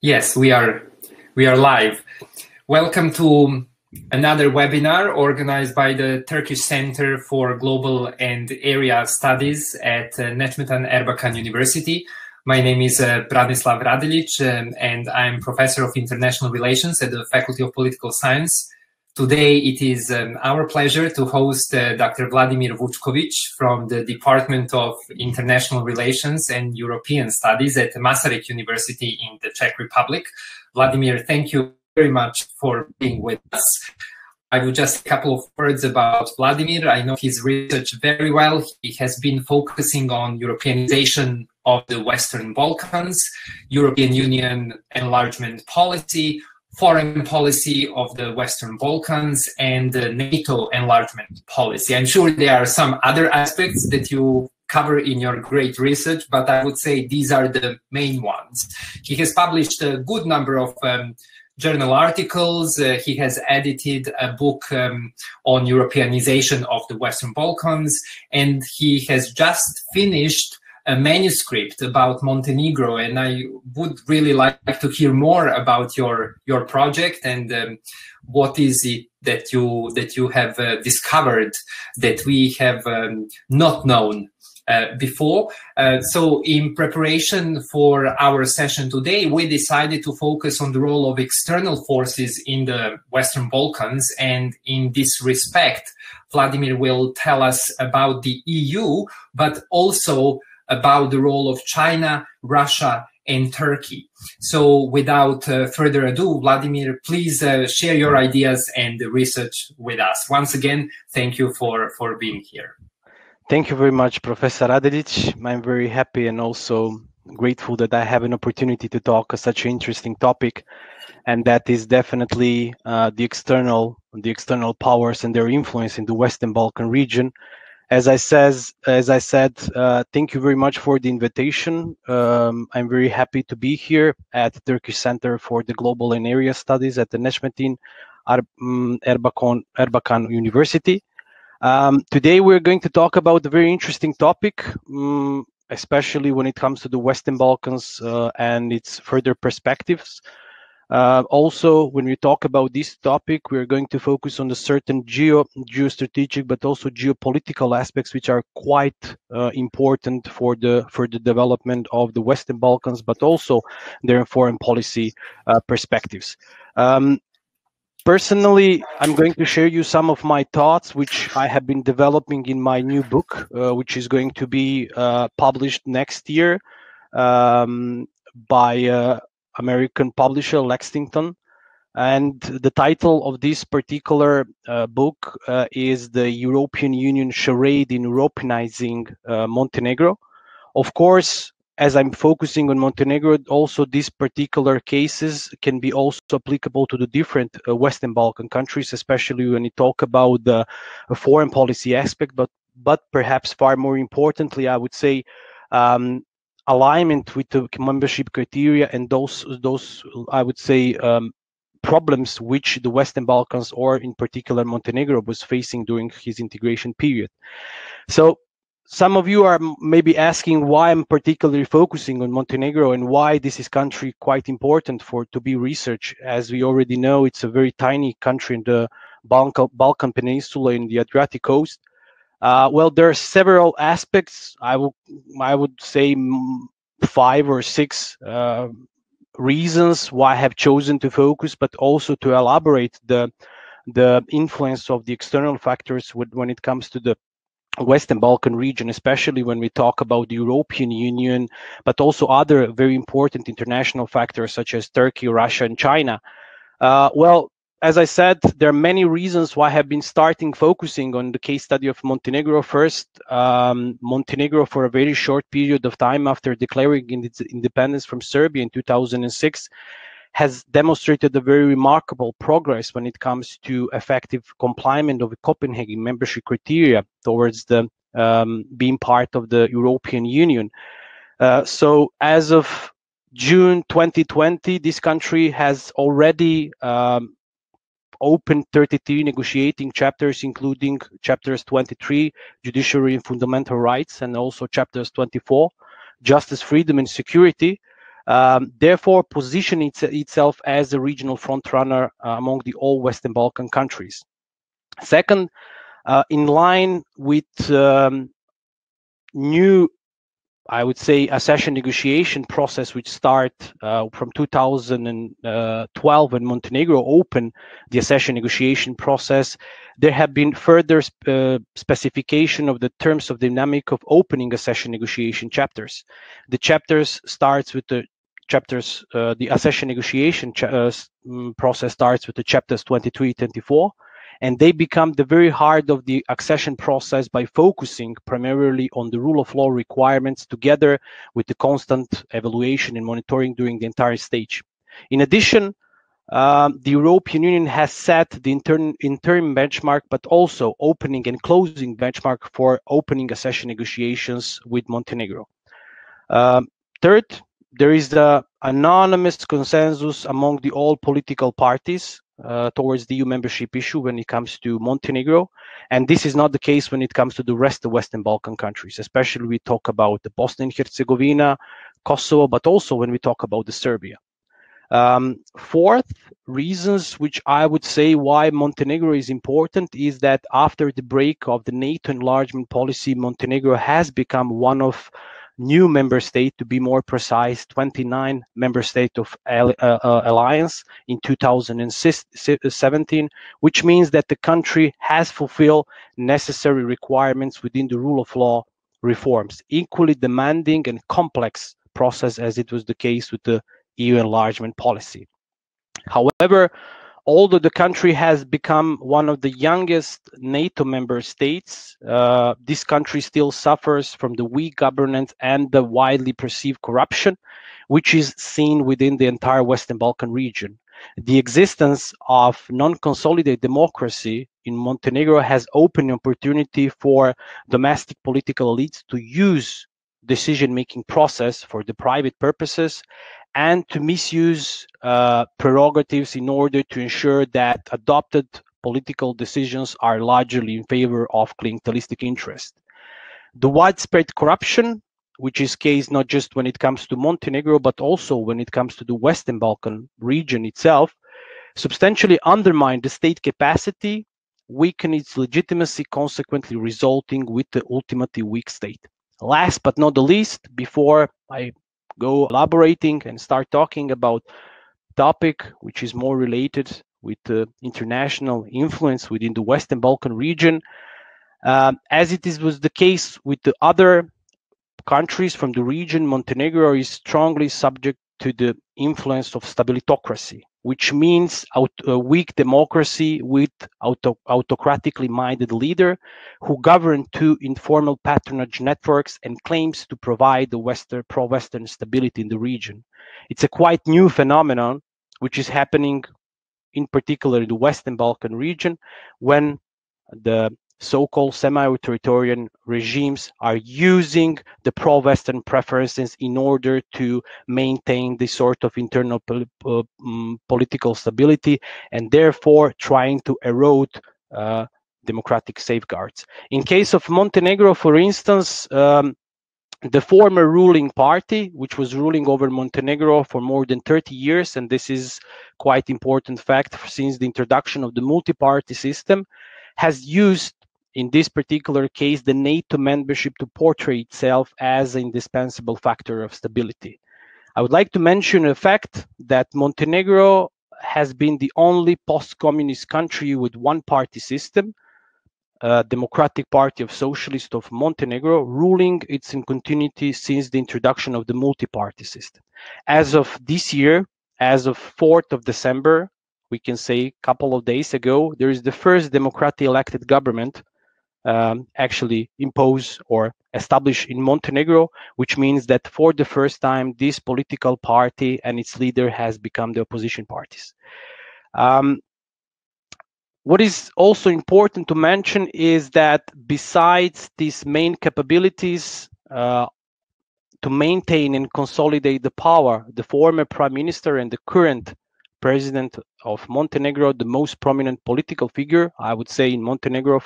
Yes, we are live. Welcome to another webinar organized by the Turkish Center for Global and Area Studies at Necmettin Erbakan University. My name is Branislav Radilic, and I'm Professor of International Relations at the Faculty of Political Science. Today, it is our pleasure to host Dr. Vladimir Vučković from the Department of International Relations and European Studies at Masaryk University in the Czech Republic. Vladimir, thank you very much for being with us. I will just a couple of words about Vladimir. I know his research very well. He has been focusing on Europeanization of the Western Balkans, European Union enlargement policy, foreign policy of the Western Balkans, and the NATO enlargement policy. I'm sure there are some other aspects that you cover in your great research, but I would say these are the main ones. He has published a good number of journal articles. He has edited a book on Europeanization of the Western Balkans, and he has just finished a manuscript about Montenegro, and I would really like to hear more about your project and what is it that you have discovered that we have not known before. So in preparation for our session today, we decided to focus on the role of external forces in the Western Balkans, and in this respect, Vladimir will tell us about the EU, but also about the role of China, Russia, and Turkey. So without further ado, Vladimir, please share your ideas and the research with us. Once again, thank you for being here. Thank you very much, Professor Radilic. I'm very happy and also grateful that I have an opportunity to talk on such an interesting topic, and that is definitely the external powers and their influence in the Western Balkan region. As I said, thank you very much for the invitation. I'm very happy to be here at the Turkish Center for the Global and Area Studies at the Necmettin Erbakan University. Today we're going to talk about a very interesting topic, especially when it comes to the Western Balkans and its further perspectives. Also, when we talk about this topic, we're going to focus on the certain geostrategic, but also geopolitical aspects, which are quite important for the development of the Western Balkans, but also their foreign policy perspectives. Personally, I'm going to share you some of my thoughts, which I have been developing in my new book, which is going to be published next year by American publisher Lexington, and the title of this particular book is The European Union Charade in Europeanizing Montenegro. Of course, as I'm focusing on Montenegro, also these particular cases can be also applicable to the different Western Balkan countries, especially when you talk about the foreign policy aspect, but perhaps far more importantly, I would say alignment with the membership criteria and those I would say problems which the Western Balkans, or in particular Montenegro, was facing during his integration period. So some of you are maybe asking why I'm particularly focusing on Montenegro and why this is country quite important to be researched. As we already know, it's a very tiny country in the Balkan Peninsula in the Adriatic coast. Well, there are several aspects. I would say 5 or 6 reasons why I have chosen to focus, but also to elaborate the influence of the external factors when it comes to the Western Balkan region, especially when we talk about the European Union, but also other very important international factors such as Turkey, Russia, and China. Well, as I said, there are many reasons why I have been focusing on the case study of Montenegro. First, Montenegro, for a very short period of time after declaring its independence from Serbia in 2006, has demonstrated a very remarkable progress when it comes to effective compliance of the Copenhagen membership criteria towards the being part of the European Union. So as of June 2020, this country has already opened 33 negotiating chapters, including chapters 23, Judiciary and Fundamental Rights, and also chapters 24, Justice, Freedom and Security. therefore positioning itself as a regional frontrunner among the all Western Balkan countries. Second, in line with new, I would say, accession negotiation process, which start from 2012 when Montenegro opened the accession negotiation process, there have been further specification of the terms of dynamic of opening accession negotiation chapters. The chapters starts with the chapters, the accession negotiation process starts with the chapters 23-24, and they become the very heart of the accession process by focusing primarily on the rule of law requirements together with the constant evaluation and monitoring during the entire stage. In addition, the European Union has set the interim benchmark, but also opening and closing benchmark for opening accession negotiations with Montenegro. Third, there is the anonymous consensus among the all political parties towards the EU membership issue when it comes to Montenegro, and this is not the case when it comes to the rest of Western Balkan countries, especially we talk about the Bosnia and Herzegovina, Kosovo, but also when we talk about the Serbia. Fourth, reasons which I would say why Montenegro is important is that after the break of the NATO enlargement policy, Montenegro has become one of new member state, to be more precise, 29 member state of alliance in 2017, which means that the country has fulfilled necessary requirements within the rule of law reforms, equally demanding and complex process as it was the case with the EU enlargement policy. However, although the country has become one of the youngest NATO member states, this country still suffers from the weak governance and the widely perceived corruption, which is seen within the entire Western Balkan region. The existence of non-consolidated democracy in Montenegro has opened opportunity for domestic political elites to use decision-making process for the private purposes and to misuse prerogatives in order to ensure that adopted political decisions are largely in favor of clientelistic interest. The widespread corruption, which is case not just when it comes to Montenegro, but also when it comes to the Western Balkan region itself, substantially undermine the state capacity, weaken its legitimacy, consequently resulting with the ultimately weak state. Last but not the least, before I go elaborating and start talking about topic which is more related with the international influence within the Western Balkan region, as it was the case with the other countries from the region, Montenegro is strongly subject to the influence of stabilitocracy, which means a weak democracy with autocratically minded leader who govern two informal patronage networks and claims to provide the pro-Western stability in the region. It's a quite new phenomenon which is happening in particular in the Western Balkan region when the so-called semi-authoritarian regimes are using the pro-Western preferences in order to maintain this sort of internal political stability and therefore trying to erode democratic safeguards. In case of Montenegro, for instance, the former ruling party, which was ruling over Montenegro for more than 30 years, and this is quite important fact since the introduction of the multi-party system, has used in this particular case the NATO membership to portray itself as an indispensable factor of stability. I would like to mention a fact that Montenegro has been the only post-communist country with one-party system, Democratic Party of Socialists of Montenegro, ruling its in continuity since the introduction of the multi-party system. As of this year, as of 4th of December, we can say a couple of days ago, there is the first democratically elected government actually imposed or established in Montenegro, which means that for the first time, this political party and its leader has become the opposition parties. What is also important to mention is that besides these main capabilities to maintain and consolidate the power, the former prime minister and the current president of Montenegro, the most prominent political figure, I would say, in Montenegro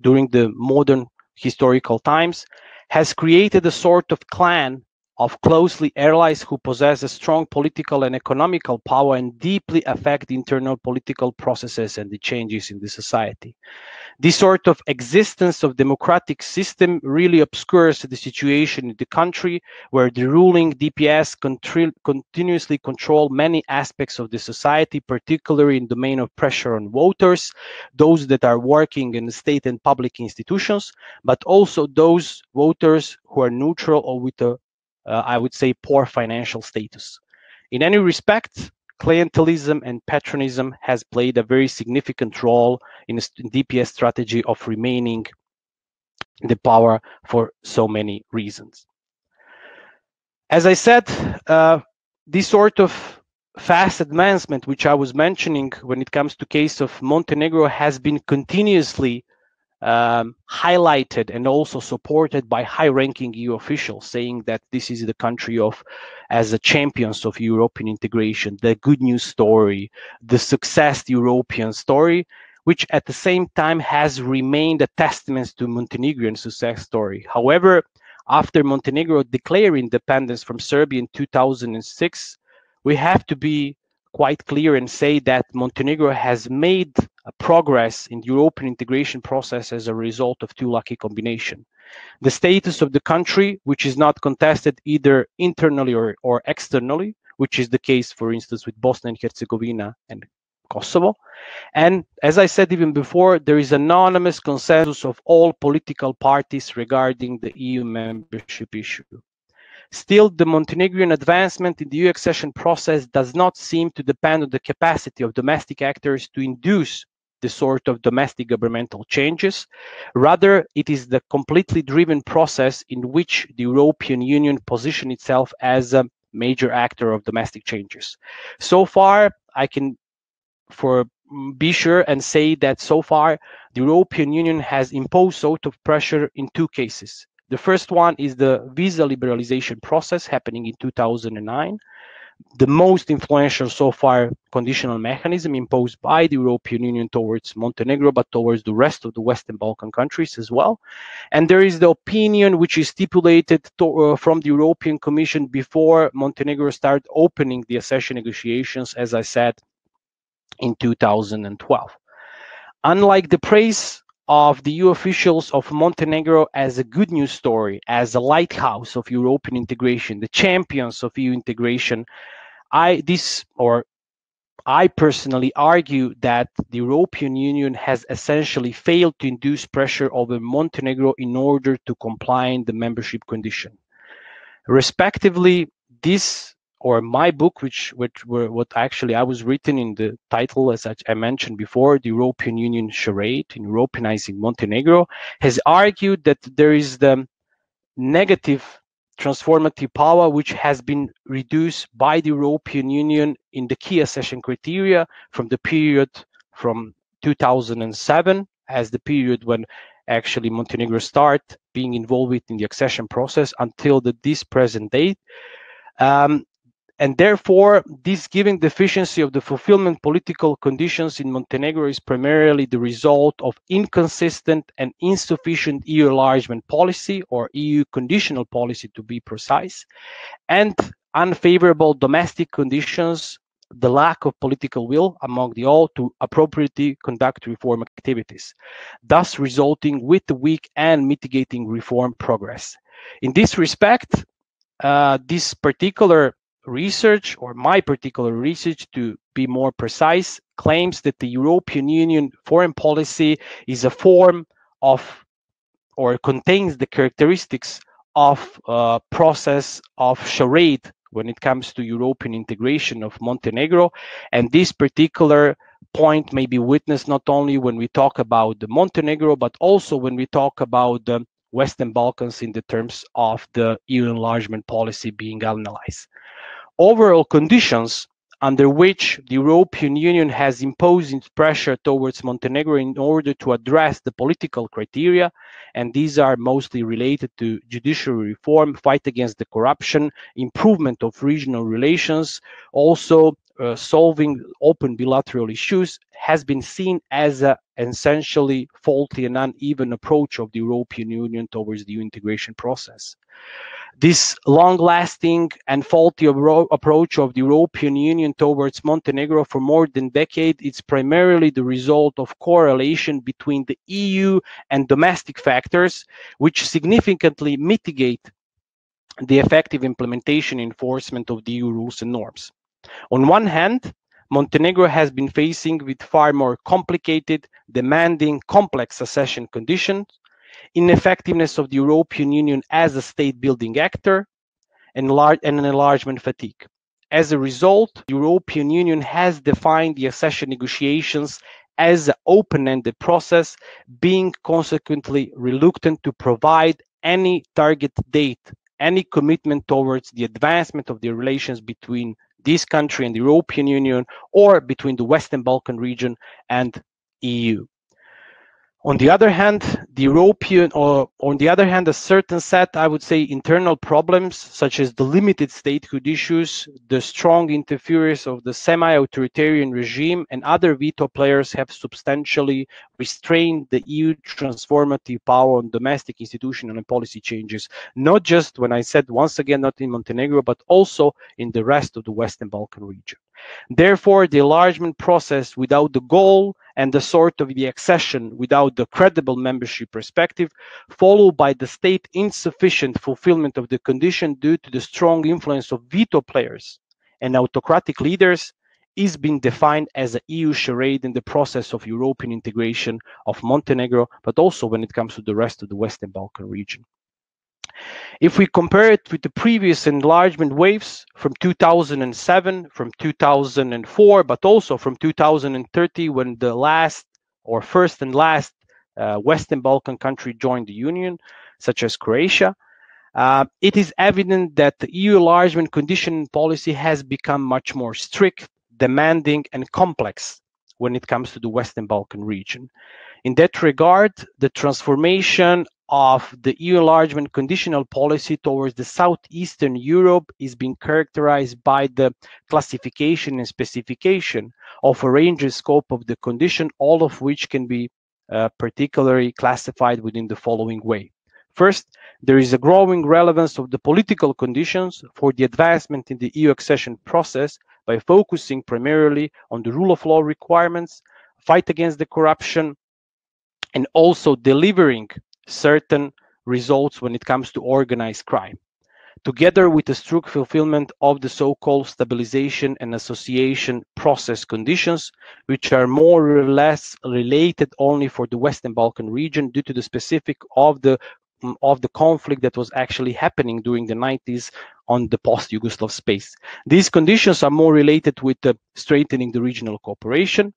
during the modern historical times, has created a sort of clan of closely allies who possess a strong political and economical power and deeply affect the internal political processes and the changes in the society. This sort of existence of democratic system really obscures the situation in the country where the ruling DPS continuously control many aspects of the society, particularly in the domain of pressure on voters, those that are working in state and public institutions, but also those voters who are neutral or with a I would say, poor financial status. In any respect, clientelism and patronism has played a very significant role in the DPS strategy of remaining the power for so many reasons. As I said, this sort of fast advancement, which I was mentioning when it comes to case of Montenegro, has been continuously highlighted and also supported by high-ranking EU officials, saying that this is the country as the champions of European integration, the good news story, the success European story, which at the same time has remained a testament to Montenegrin success story. However, after Montenegro declared independence from Serbia in 2006, we have to be quite clear and say that Montenegro has made a progress in the European integration process as a result of two lucky combinations. The status of the country, which is not contested either internally or externally, which is the case, for instance, with Bosnia and Herzegovina and Kosovo. And as I said even before, there is an unanimous consensus of all political parties regarding the EU membership issue. Still, the Montenegrin advancement in the EU accession process does not seem to depend on the capacity of domestic actors to induce the sort of domestic governmental changes. Rather, it is the completely driven process in which the European Union positions itself as a major actor of domestic changes. So far, I can be sure and say that so far, the European Union has imposed sort of pressure in two cases. The first one is the visa liberalization process happening in 2009. The most influential so far conditional mechanism imposed by the European Union towards Montenegro, but towards the rest of the Western Balkan countries as well. And there is the opinion which is stipulated from the European Commission before Montenegro started opening the accession negotiations, as I said, in 2012. Unlike the praise of the EU officials of Montenegro as a good news story, as a lighthouse of European integration, the champions of EU integration, I personally argue that the European Union has essentially failed to induce pressure over Montenegro in order to comply in the membership condition. Respectively, this or my book, what actually I was written in the title, as I mentioned before, the European Union charade in Europeanizing Montenegro, has argued that there is the negative transformative power which has been reduced by the European Union in the key accession criteria from the period from 2007 as the period when actually Montenegro started being involved in the accession process until this present date. And therefore, this given deficiency of the fulfillment political conditions in Montenegro is primarily the result of inconsistent and insufficient EU enlargement policy, or EU conditional policy to be precise, and unfavorable domestic conditions, the lack of political will among the all to appropriately conduct reform activities, thus resulting with the weak and mitigating reform progress. In this respect, this particular research, or my particular research to be more precise, claims that the European Union foreign policy is a form of, or contains the characteristics of a process of charade when it comes to European integration of Montenegro. And this particular point may be witnessed not only when we talk about the Montenegro, but also when we talk about the Western Balkans in the terms of the EU enlargement policy being analyzed. Overall conditions under which the European Union has imposed its pressure towards Montenegro in order to address the political criteria, and these are mostly related to judiciary reform, fight against the corruption, improvement of regional relations, also solving open bilateral issues has been seen as an essentially faulty and uneven approach of the European Union towards the EU integration process. This long-lasting and faulty approach of the European Union towards Montenegro for more than a decade is primarily the result of correlation between the EU and domestic factors, which significantly mitigate the effective implementation and enforcement of the EU rules and norms. On one hand, Montenegro has been facing with far more complicated, demanding, complex accession conditions, ineffectiveness of the European Union as a state-building actor, and an enlargement fatigue. As a result, the European Union has defined the accession negotiations as an open-ended process, being consequently reluctant to provide any target date, any commitment towards the advancement of the relations between this country and the European Union, or between the Western Balkan region and EU. On the other hand, a certain set, I would say, internal problems, such as the limited statehood issues, the strong interference of the semi-authoritarian regime, and other veto players have substantially restrained the EU transformative power on domestic institutional and policy changes, not just, when I said once again, not in Montenegro, but also in the rest of the Western Balkan region. Therefore, the enlargement process without the goal and the sort of the accession without the credible membership perspective, followed by the state insufficient fulfillment of the condition due to the strong influence of veto players and autocratic leaders, is being defined as an EU charade in the process of European integration of Montenegro, but also when it comes to the rest of the Western Balkan region. If we compare it with the previous enlargement waves from 2007, from 2004, but also from 2030, when the first and last Western Balkan country joined the Union, such as Croatia, it is evident that the EU enlargement condition policy has become much more strict, demanding, and complex when it comes to the Western Balkan region. In that regard, the transformation of the EU enlargement conditional policy towards the Southeastern Europe is being characterized by the classification and specification of a range and scope of the condition, all of which can be particularly classified within the following way. First, there is a growing relevance of the political conditions for the advancement in the EU accession process by focusing primarily on the rule of law requirements, fight against the corruption, and also delivering certain results when it comes to organized crime, together with the strict fulfillment of the so-called stabilization and association process conditions, which are more or less related only for the Western Balkan region due to the specific of the conflict that was actually happening during the 90s on the post-Yugoslav space. These conditions are more related with strengthening the regional cooperation,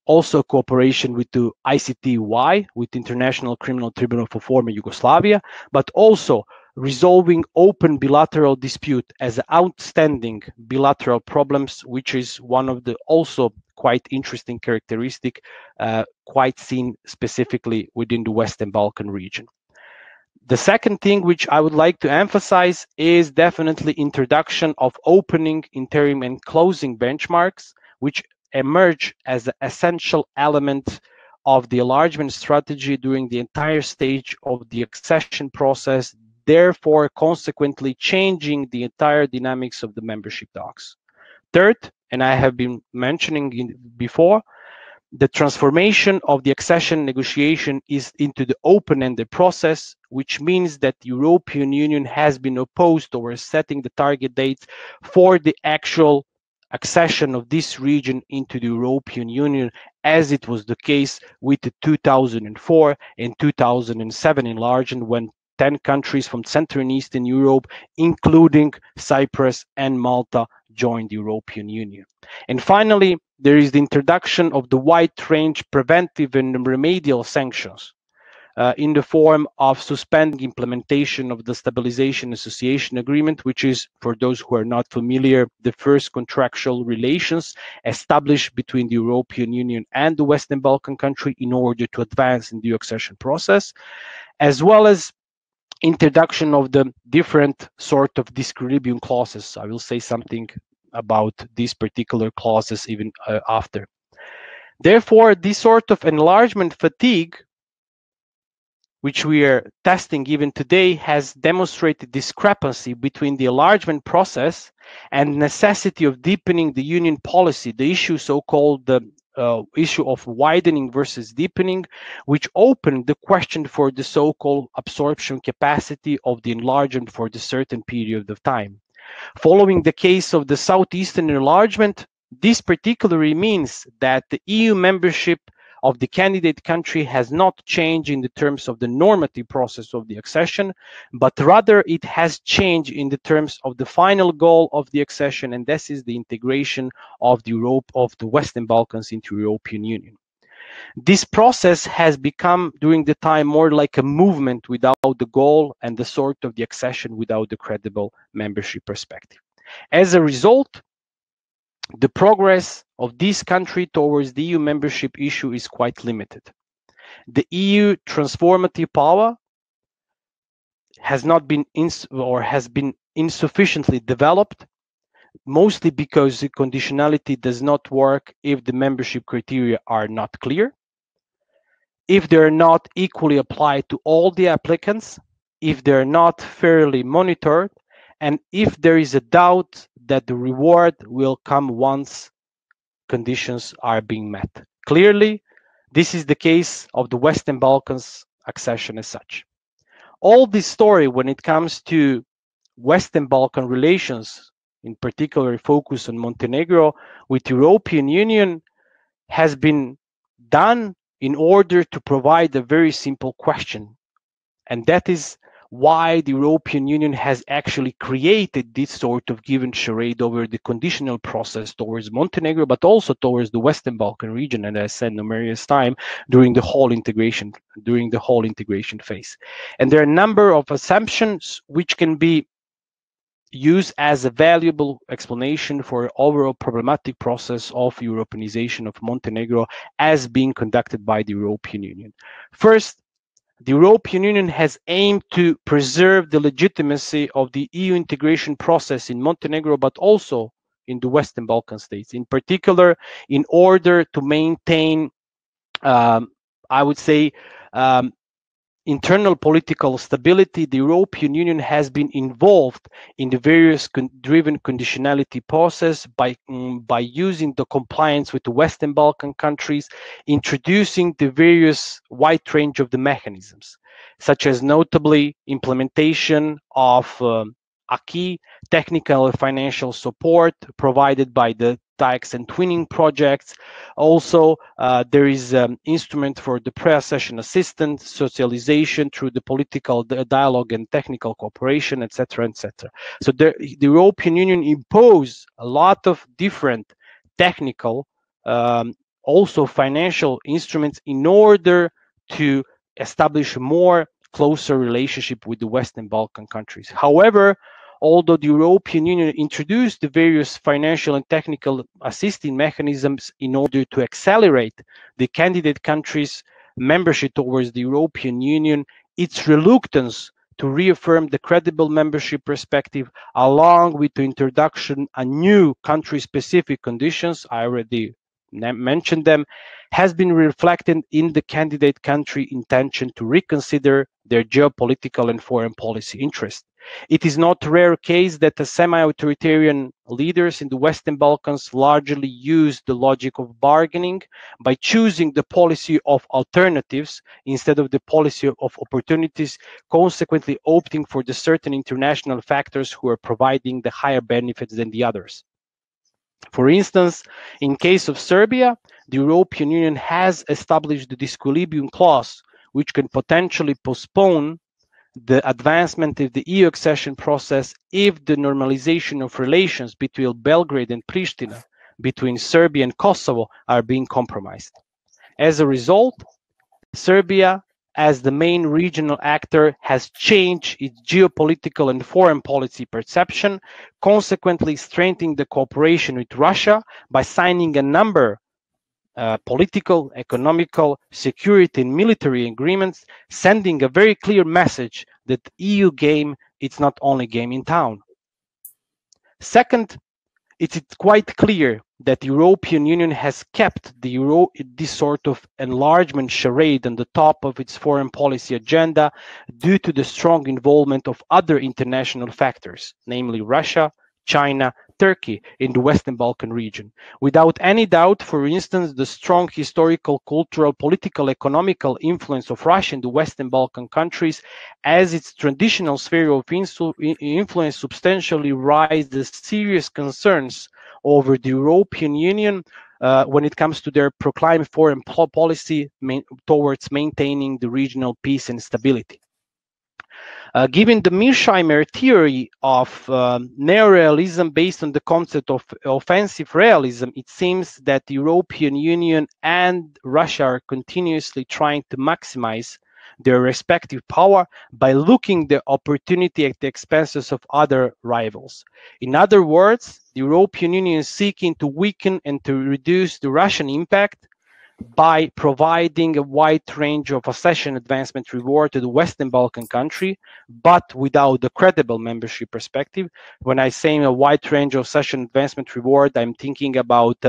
also cooperation with the ICTY, with International Criminal Tribunal for former Yugoslavia, but also resolving open bilateral dispute as outstanding bilateral problems, which is one of the also quite interesting characteristic, quite seen specifically within the Western Balkan region. The second thing which I would like to emphasize is definitely introduction of opening, interim, and closing benchmarks, which emerge as an essential element of the enlargement strategy during the entire stage of the accession process, therefore consequently changing the entire dynamics of the membership talks. Third, and I have been mentioning before, the transformation of the accession negotiation is into the open-ended process, which means that the European Union has been opposed towards setting the target dates for the actual accession of this region into the European Union, as it was the case with the 2004 and 2007 enlargement, when 10 countries from Central and Eastern Europe, including Cyprus and Malta, joined the European Union. And finally, there is the introduction of the wide-range preventive and remedial sanctions in the form of suspending implementation of the Stabilization Association Agreement, which is, for those who are not familiar, the first contractual relations established between the European Union and the Western Balkan country in order to advance in the accession process, as well as introduction of the different sort of disequilibrium clauses. I will say something about these particular clauses even after. Therefore, this sort of enlargement fatigue, which we are testing even today, has demonstrated discrepancy between the enlargement process and necessity of deepening the union policy, the issue so-called the issue of widening versus deepening, which opened the question for the so-called absorption capacity of the enlargement for the certain period of time. Following the case of the southeastern enlargement, this particularly means that the EU membership of the candidate country has not changed in the terms of the normative process of the accession, but rather it has changed in the terms of the final goal of the accession, and this is the integration of the Western Balkans into European Union. This process has become during the time more like a movement without the goal and the sort of the accession without the credible membership perspective. As a result, the progress of this country towards the EU membership issue is quite limited. The EU transformative power has not been has been insufficiently developed, mostly because the conditionality does not work if the membership criteria are not clear, if they're not equally applied to all the applicants, if they're not fairly monitored, and if there is a doubt that the reward will come once conditions are being met. Clearly, this is the case of the Western Balkans accession as such. All this story, when it comes to Western Balkan relations, in particular focus on Montenegro with European Union, has been done in order to provide a very simple question, and that is why the European Union has actually created this sort of given charade over the conditional process towards Montenegro, but also towards the Western Balkan region, and as I said numerous times during the whole integration phase. And there are a number of assumptions which can be used as a valuable explanation for overall problematic process of Europeanization of Montenegro as being conducted by the European Union. First, the European Union has aimed to preserve the legitimacy of the EU integration process in Montenegro, but also in the Western Balkan states. In particular, in order to maintain, I would say, internal political stability, the European Union has been involved in the various driven conditionality process by using the compliance with the Western Balkan countries, introducing the various wide range of the mechanisms, such as notably implementation of acquis, technical and financial support provided by the TIGA and twinning projects. Also, there is an instrument for the pre-accession assistance, socialization through the political dialogue and technical cooperation, etc., etc. So the European Union imposed a lot of different technical, also financial instruments in order to establish a more closer relationship with the Western Balkan countries. However, although the European Union introduced the various financial and technical assisting mechanisms in order to accelerate the candidate countries' membership towards the European Union, its reluctance to reaffirm the credible membership perspective, along with the introduction of new country-specific conditions, I already mentioned them, has been reflected in the candidate country intention to reconsider their geopolitical and foreign policy interests. It is not a rare case that the semi-authoritarian leaders in the Western Balkans largely use the logic of bargaining by choosing the policy of alternatives instead of the policy of opportunities, consequently opting for the certain international factors who are providing the higher benefits than the others. For instance, in case of Serbia, the European Union has established the disequilibrium clause, which can potentially postpone the advancement of the EU accession process if the normalization of relations between Belgrade and Pristina, between Serbia and Kosovo, are being compromised. As a result, Serbia, as the main regional actor, has changed its geopolitical and foreign policy perception, consequently strengthening the cooperation with Russia by signing a number political, economical, security, and military agreements, sending a very clear message that the EU game is not only game in town. Second, it's quite clear that the European Union has kept this sort of enlargement charade on the top of its foreign policy agenda due to the strong involvement of other international factors, namely Russia, China, Turkey in the Western Balkan region. Without any doubt, for instance, the strong historical, cultural, political, economical influence of Russia in the Western Balkan countries as its traditional sphere of influence substantially raises serious concerns over the European Union when it comes to their proclaimed foreign policy towards maintaining the regional peace and stability. Given the Mearsheimer theory of neorealism based on the concept of offensive realism, it seems that the European Union and Russia are continuously trying to maximize their respective power by looking the opportunity at the expenses of other rivals. In other words, the European Union is seeking to weaken and to reduce the Russian impact by providing a wide range of accession advancement reward to the Western Balkan country, but without the credible membership perspective. When I say a wide range of accession advancement reward, I'm thinking about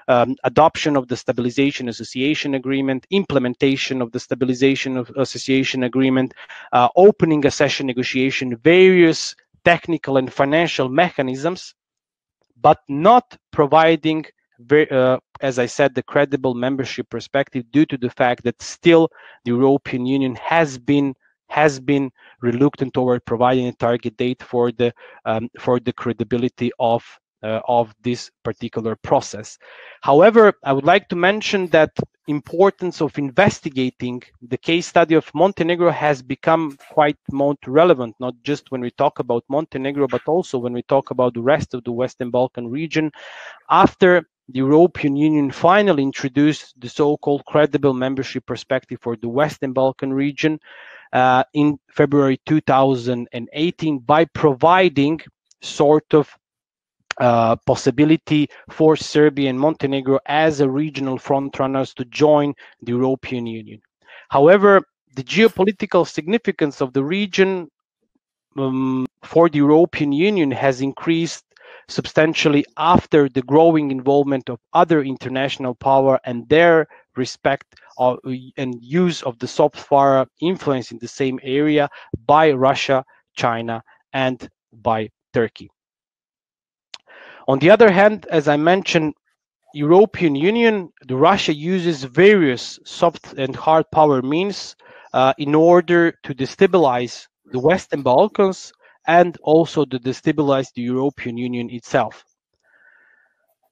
adoption of the Stabilization Association Agreement, implementation of the Stabilization Association Agreement, opening accession negotiation, various technical and financial mechanisms, but not providing as I said, the credible membership perspective due to the fact that still the European Union has been reluctant toward providing a target date for the credibility of this particular process. However, I would like to mention that importance of investigating the case study of Montenegro has become quite more relevant, not just when we talk about Montenegro, but also when we talk about the rest of the Western Balkan region, after the European Union finally introduced the so-called credible membership perspective for the Western Balkan region in February 2018 by providing sort of possibility for Serbia and Montenegro as a regional frontrunners to join the European Union. However, the geopolitical significance of the region for the European Union has increased substantially after the growing involvement of other international power and their respect and use of the soft power influence in the same area by Russia, China, and by Turkey. On the other hand, as I mentioned, European Union, Russia uses various soft and hard power means in order to destabilize the Western Balkans and also to destabilize the European Union itself.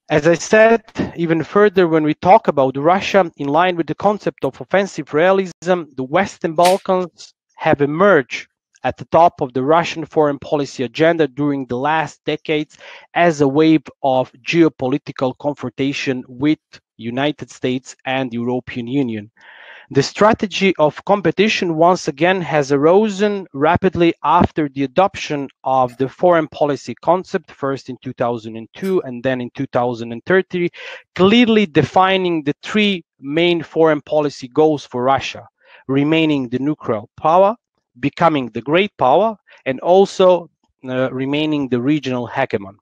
As I said, even further, when we talk about Russia, in line with the concept of offensive realism, the Western Balkans have emerged at the top of the Russian foreign policy agenda during the last decades as a wave of geopolitical confrontation with United States and the European Union. The strategy of competition once again has arisen rapidly after the adoption of the foreign policy concept, first in 2002 and then in 2030, clearly defining the three main foreign policy goals for Russia: remaining the nuclear power, becoming the great power, and also remaining the regional hegemon.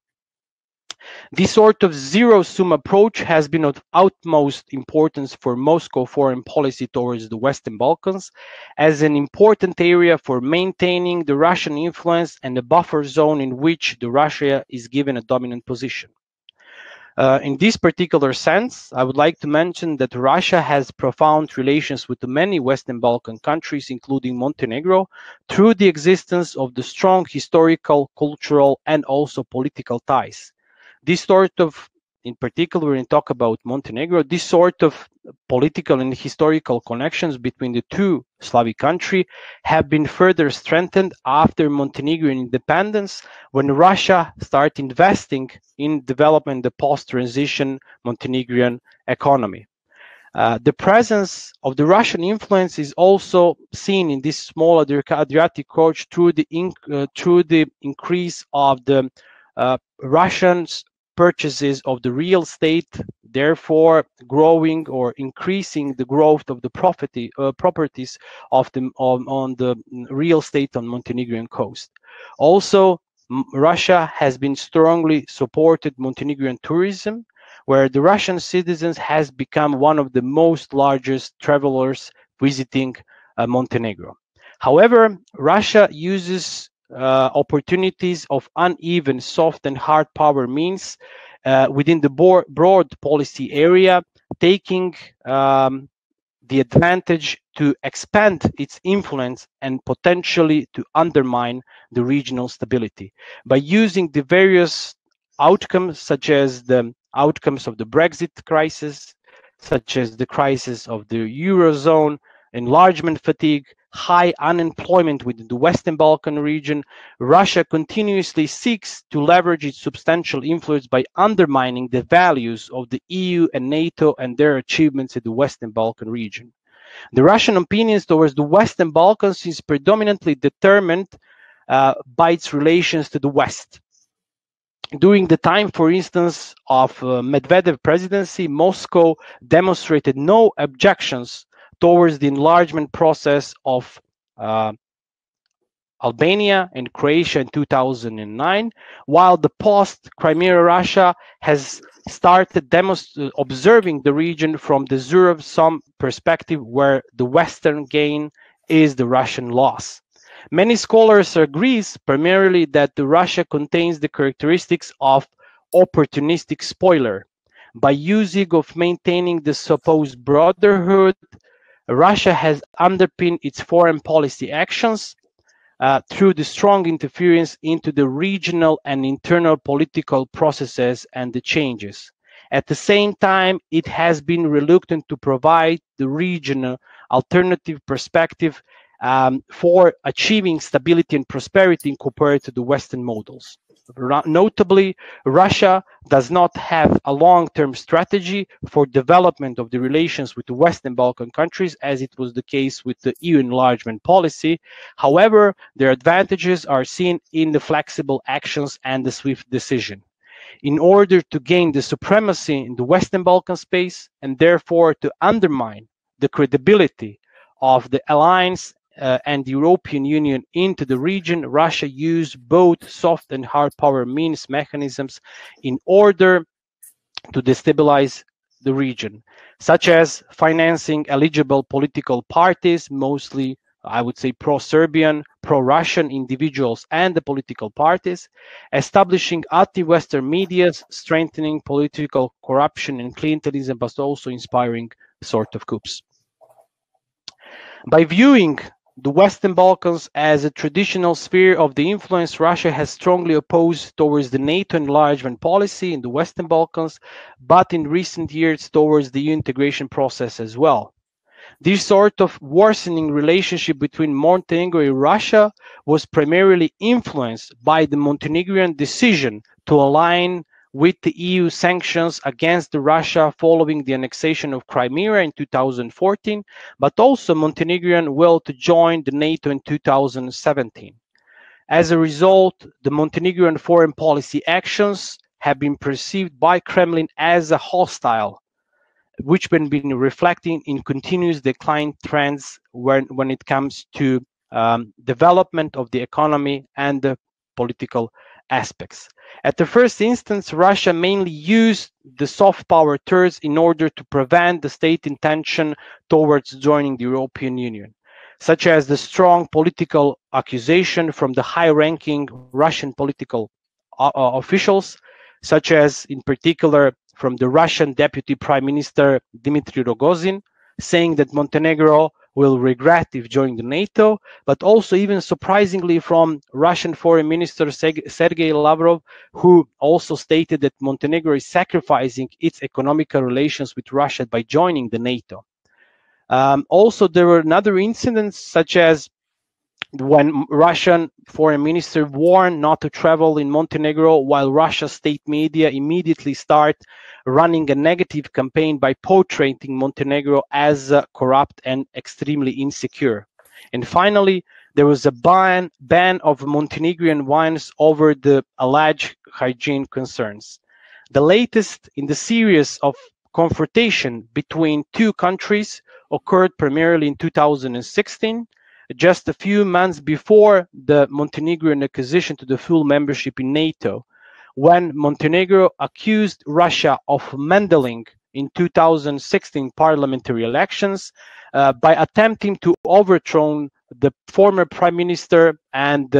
This sort of zero-sum approach has been of utmost importance for Moscow foreign policy towards the Western Balkans as an important area for maintaining the Russian influence and the buffer zone in which the Russia is given a dominant position. In this particular sense, I would like to mention that Russia has profound relations with many Western Balkan countries, including Montenegro, through the existence of the strong historical, cultural, and also political ties. This sort of, in particular, when we talk about Montenegro, this sort of political and historical connections between the two Slavic countries have been further strengthened after Montenegrin independence, when Russia started investing in developing the post-transition Montenegrin economy. The presence of the Russian influence is also seen in this small Adriatic approach through the increase of the Russians' purchases of the real estate, therefore growing or increasing the growth of the properties of on the real estate on Montenegrin coast. Also, Russia has been strongly supported Montenegrin tourism, where the Russian citizens has become one of the most largest travelers visiting Montenegro. However, Russia uses opportunities of uneven soft and hard power means within the broad policy area, taking the advantage to expand its influence and potentially to undermine the regional stability by using the various outcomes, such as the outcomes of the Brexit crisis, such as the crisis of the Eurozone, enlargement fatigue, high unemployment within the Western Balkan region. Russia continuously seeks to leverage its substantial influence by undermining the values of the EU and NATO and their achievements in the Western Balkan region. The Russian opinions towards the Western Balkans is predominantly determined by its relations to the West. During the time, for instance, of Medvedev presidency, Moscow demonstrated no objections towards the enlargement process of Albania and Croatia in 2009, while the post-Crimea Russia has started observing the region from the zero-sum perspective, where the Western gain is the Russian loss. Many scholars agree primarily that the Russia contains the characteristics of opportunistic spoiler. By using of maintaining the supposed brotherhood, Russia has underpinned its foreign policy actions through the strong interference into the regional and internal political processes and the changes. At the same time, it has been reluctant to provide the regional alternative perspective for achieving stability and prosperity compared to the Western models. Notably, Russia does not have a long-term strategy for development of the relations with the Western Balkan countries, as it was the case with the EU enlargement policy. However, their advantages are seen in the flexible actions and the swift decision. In order to gain the supremacy in the Western Balkan space, and therefore to undermine the credibility of the alliance and the European Union into the region, Russia used both soft and hard power means mechanisms in order to destabilize the region, such as financing eligible political parties, mostly, I would say, pro-Serbian, pro-Russian individuals and the political parties, establishing anti-Western media, strengthening political corruption and clientelism, but also inspiring sort of coups. By viewing the Western Balkans as a traditional sphere of the influence, Russia has strongly opposed towards the NATO enlargement policy in the Western Balkans, but in recent years towards the integration process as well. This sort of worsening relationship between Montenegro and Russia was primarily influenced by the Montenegrin decision to align with the EU sanctions against Russia following the annexation of Crimea in 2014, but also Montenegrin will to join the NATO in 2017. As a result, the Montenegrin foreign policy actions have been perceived by Kremlin as a hostile, which have been reflecting in continuous decline trends when it comes to development of the economy and the political aspects. At the first instance, Russia mainly used the soft power tools in order to prevent the state intention towards joining the European Union, such as the strong political accusation from the high-ranking Russian political officials, such as in particular from the Russian Deputy Prime Minister Dmitry Rogozin, saying that Montenegro will regret if joining the NATO, but also even surprisingly from Russian Foreign Minister Sergei Lavrov, who also stated that Montenegro is sacrificing its economical relations with Russia by joining the NATO. Also, there were other incidents, such as when Russian Foreign Minister warned not to travel in Montenegro, while Russia's state media immediately start running a negative campaign by portraying Montenegro as corrupt and extremely insecure. And finally, there was a ban of Montenegrin wines over the alleged hygiene concerns. The latest in the series of confrontation between two countries occurred primarily in 2016, just a few months before the Montenegrin acquisition to the full membership in NATO, when Montenegro accused Russia of meddling in 2016 parliamentary elections by attempting to overthrow the former prime minister and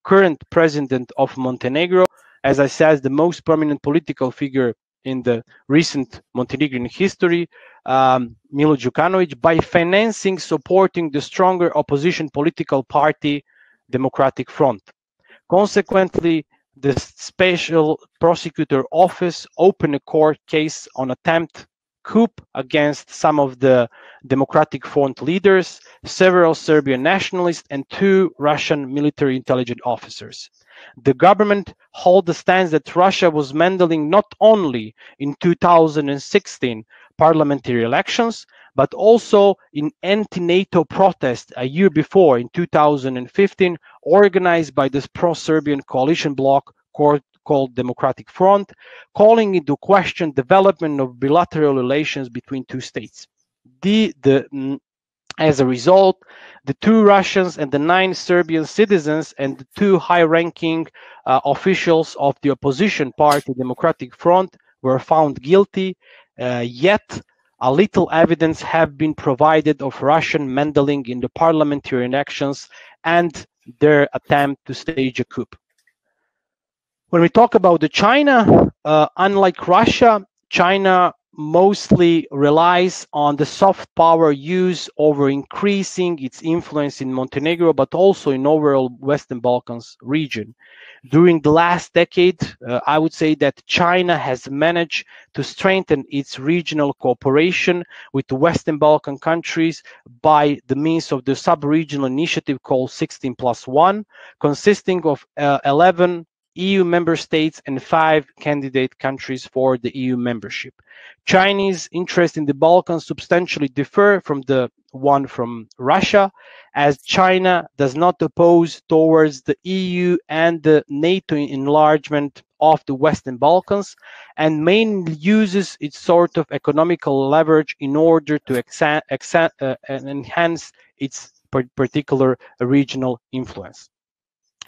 current president of Montenegro, as I said, the most prominent political figure in the recent Montenegrin history, Milo Đukanović, by financing, supporting the stronger opposition political party, Democratic Front. Consequently, the Special Prosecutor Office opened a court case on attempt coup against some of the Democratic Front leaders, several Serbian nationalists, and 2 Russian military intelligence officers. The government held the stance that Russia was meddling not only in 2016 parliamentary elections, but also in anti-NATO protests a year before, in 2015, organized by this pro-Serbian coalition bloc called Democratic Front, calling into question development of bilateral relations between 2 states. As a result, the 2 Russians and the 9 Serbian citizens and the 2 high-ranking officials of the opposition party, Democratic Front, were found guilty, yet a little evidence have been provided of Russian meddling in the parliamentary elections and their attempt to stage a coup. When we talk about China, unlike Russia, China mostly relies on the soft power use over increasing its influence in Montenegro, but also in overall Western Balkans region. During the last decade, I would say that China has managed to strengthen its regional cooperation with the Western Balkan countries by the means of the sub-regional initiative called 16+1, consisting of 11 EU member states and 5 candidate countries for the EU membership. Chinese interests in the Balkans substantially differ from the one from Russia, as China does not oppose towards the EU and the NATO enlargement of the Western Balkans, and mainly uses its sort of economical leverage in order to enhance its particular regional influence.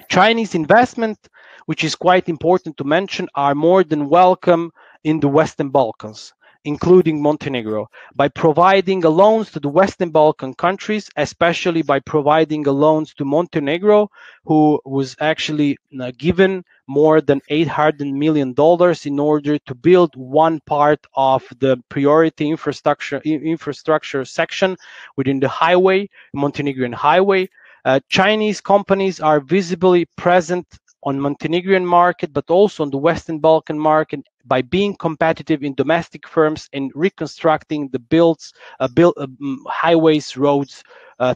Chinese investment, which is quite important to mention, are more than welcome in the Western Balkans, including Montenegro, by providing loans to the Western Balkan countries, especially by providing loans to Montenegro, who was actually given more than $800 million in order to build one part of the priority infrastructure section within the highway, Montenegrin highway. Chinese companies are visibly present on Montenegrin market, but also on the Western Balkan market by being competitive in domestic firms and reconstructing the highways, roads,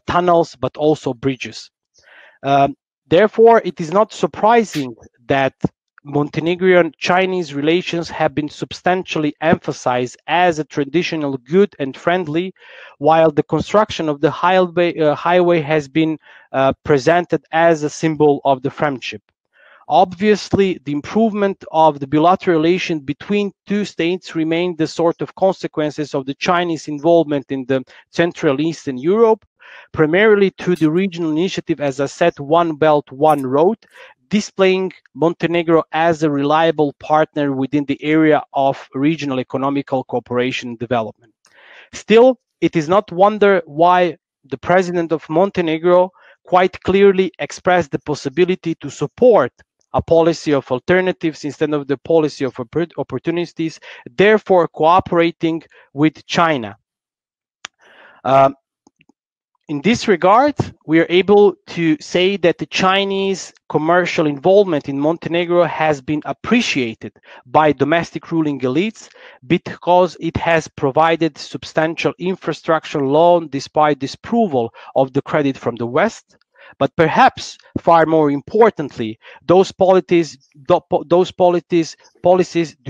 tunnels, but also bridges. Therefore, it is not surprising that Montenegrin-Chinese relations have been substantially emphasized as a traditional good and friendly, while the construction of the highway has been presented as a symbol of the friendship. Obviously, the improvement of the bilateral relations between 2 states remain the sort of consequences of the Chinese involvement in the Central Eastern Europe, primarily through the regional initiative, as I said, One Belt, One Road, displaying Montenegro as a reliable partner within the area of regional economical cooperation and development. Still, it is not wonder why the president of Montenegro quite clearly expressed the possibility to support a policy of alternatives instead of the policy of opportunities, therefore cooperating with China. In this regard, we are able to say that the Chinese commercial involvement in Montenegro has been appreciated by domestic ruling elites because it has provided substantial infrastructure loan despite disapproval of the credit from the West. But perhaps far more importantly, those policies do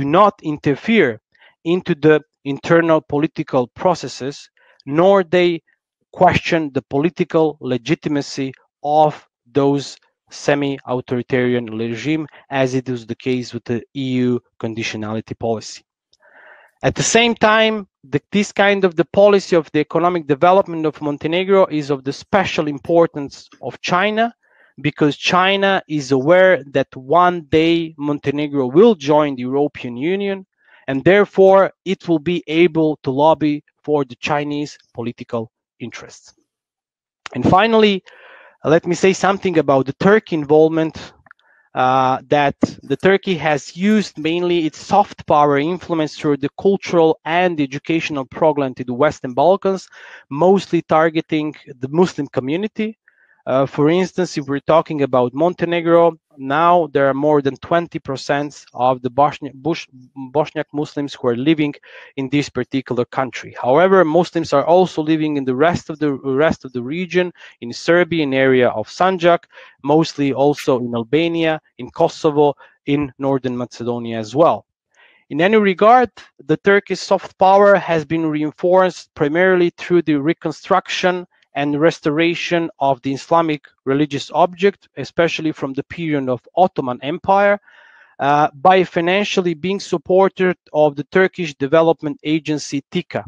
not interfere into the internal political processes, nor they question the political legitimacy of those semi-authoritarian regime, as it is the case with the EU conditionality policy. At the same time, this kind of the policy of the economic development of Montenegro is of the special importance of China, because China is aware that one day Montenegro will join the European Union, and therefore it will be able to lobby for the Chinese political interests. And finally, let me say something about the Turkey involvement, that the Turkey has used mainly its soft power influence through the cultural and educational program to the Western Balkans, mostly targeting the Muslim community. For instance, if we're talking about Montenegro, now there are more than 20% of the Bosniak Muslims who are living in this particular country. However, Muslims are also living in the rest of the region, in Serbia, in area of Sanjak, mostly also in Albania, in Kosovo, in Northern Macedonia as well. In any regard, the Turkish soft power has been reinforced primarily through the reconstruction and restoration of the Islamic religious object, especially from the period of Ottoman Empire, by financially being supported of the Turkish development agency TIGA.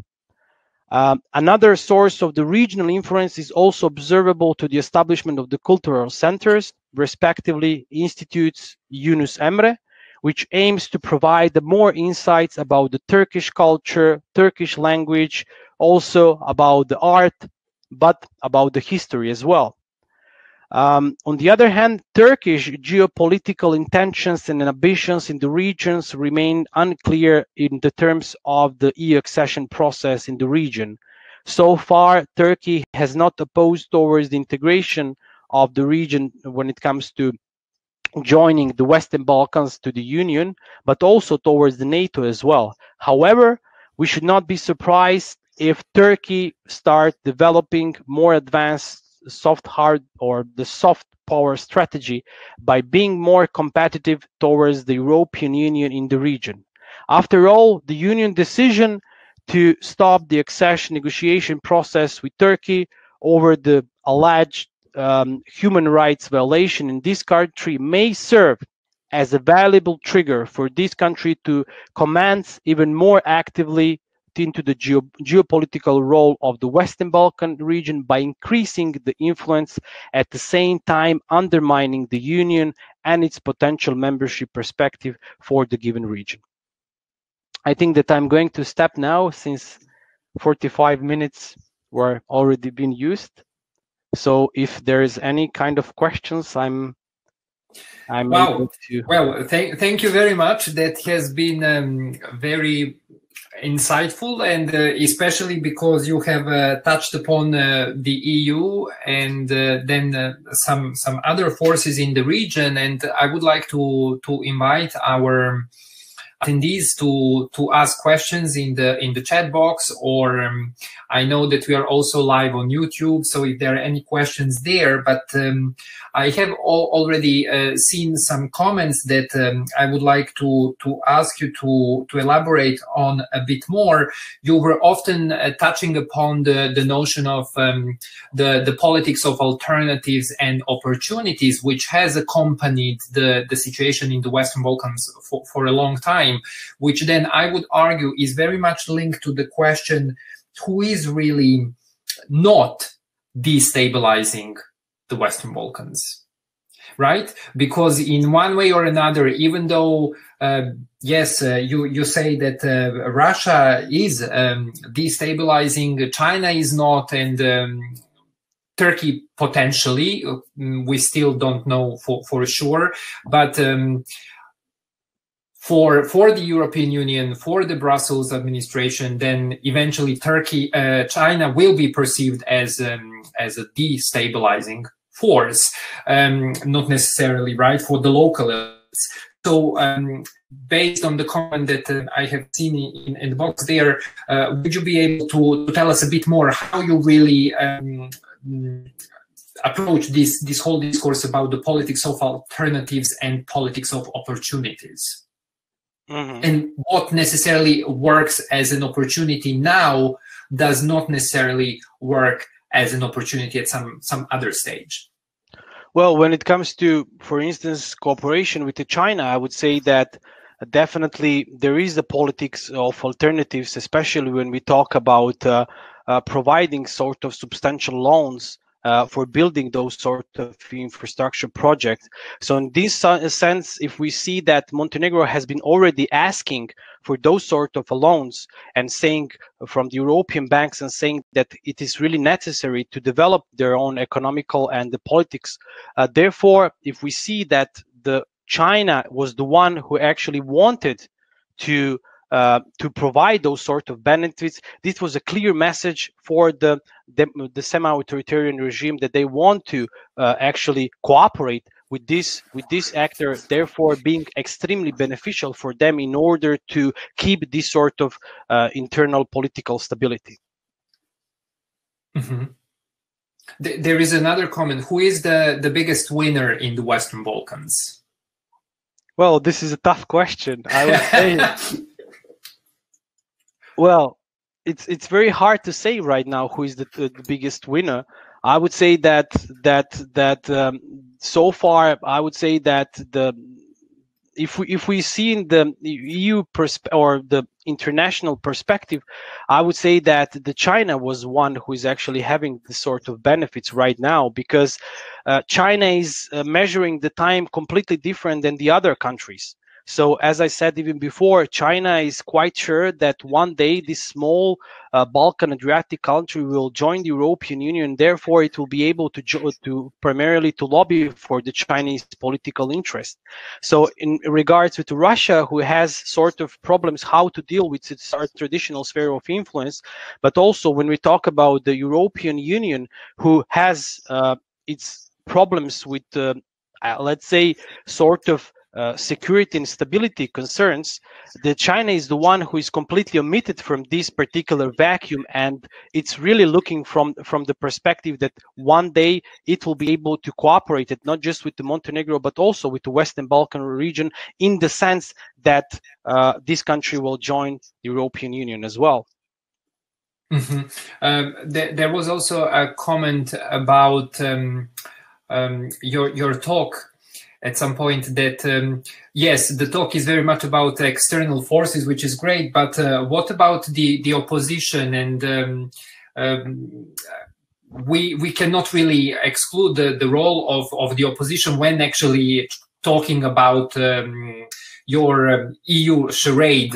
Another source of the regional influence is also observable to the establishment of the cultural centers, respectively institutes Yunus Emre, which aims to provide more insights about the Turkish culture, Turkish language, also about the art, but about the history as well. On the other hand, Turkish geopolitical intentions and ambitions in the regions remain unclear in the terms of the EU accession process in the region. So far, Turkey has not opposed towards the integration of the region when it comes to joining the Western Balkans to the Union, but also towards the NATO as well. However, we should not be surprised if Turkey starts developing more advanced soft power strategy by being more competitive towards the European Union in the region. After all, the Union decision to stop the accession negotiation process with Turkey over the alleged human rights violation in this country may serve as a valuable trigger for this country to commence even more actively into the geopolitical role of the Western Balkan region by increasing the influence, at the same time undermining the Union and its potential membership perspective for the given region. I think that I'm going to stop now, since 45 minutes were already been used. So if there is any kind of questions, I'm able to... Well, thank you very much. That has been very insightful, and especially because you have touched upon the EU and then some other forces in the region, and I would like to invite our attendees to ask questions in the chat box, or I know that we are also live on YouTube, so if there are any questions there, but I have already seen some comments that I would like to ask you to elaborate on a bit more. You were often touching upon the notion of the politics of alternatives and opportunities, which has accompanied the situation in the Western Balkans for a long time, which then I would argue is very much linked to the question, who is really not destabilizing the Western Balkans, right? Because in one way or another, even though, yes, you say that Russia is destabilizing, China is not, and Turkey potentially, we still don't know for sure, but for the European Union, for the Brussels administration, then eventually China will be perceived as a destabilizing force, not necessarily right for the local elites. So based on the comment that I have seen in the box there, would you be able to tell us a bit more how you really approach this whole discourse about the politics of alternatives and politics of opportunities? Mm-hmm. And what necessarily works as an opportunity now does not necessarily work as an opportunity at some other stage? Well, when it comes to, for instance, cooperation with China, I would say that definitely there is the politics of alternatives, especially when we talk about providing sort of substantial loans for building those sort of infrastructure projects. So in this sense, if we see that Montenegro has been already asking for those sort of loans and saying from the European banks and saying that it is really necessary to develop their own economical and the politics. Therefore, if we see that the China was the one who actually wanted to provide those sort of benefits, this was a clear message for the semi-authoritarian regime that they want to actually cooperate with this actor, therefore being extremely beneficial for them in order to keep this sort of internal political stability. Mm-hmm. There is another comment. Who is the biggest winner in the Western Balkans? Well, this is a tough question. I would say, well, it's very hard to say right now who is the biggest winner. I would say that so far, I would say that if we see in the EU or the international perspective, I would say that the China was one who is actually having the sort of benefits right now, because China is measuring the time completely different than the other countries. So as I said even before, China is quite sure that one day this small Balkan Adriatic country will join the European Union. Therefore, it will be able to primarily to lobby for the Chinese political interest. So in regards to Russia, who has sort of problems how to deal with its traditional sphere of influence, but also when we talk about the European Union, who has its problems with, let's say, sort of security and stability concerns, the China is the one who is completely omitted from this particular vacuum, and it's really looking from the perspective that one day it will be able to cooperate it not just with the Montenegro but also with the Western Balkan region, in the sense that this country will join the European Union as well. Mm-hmm. There was also a comment about your talk at some point that yes, the talk is very much about external forces, which is great, but what about the opposition? And we cannot really exclude the role of the opposition when actually talking about your EU charade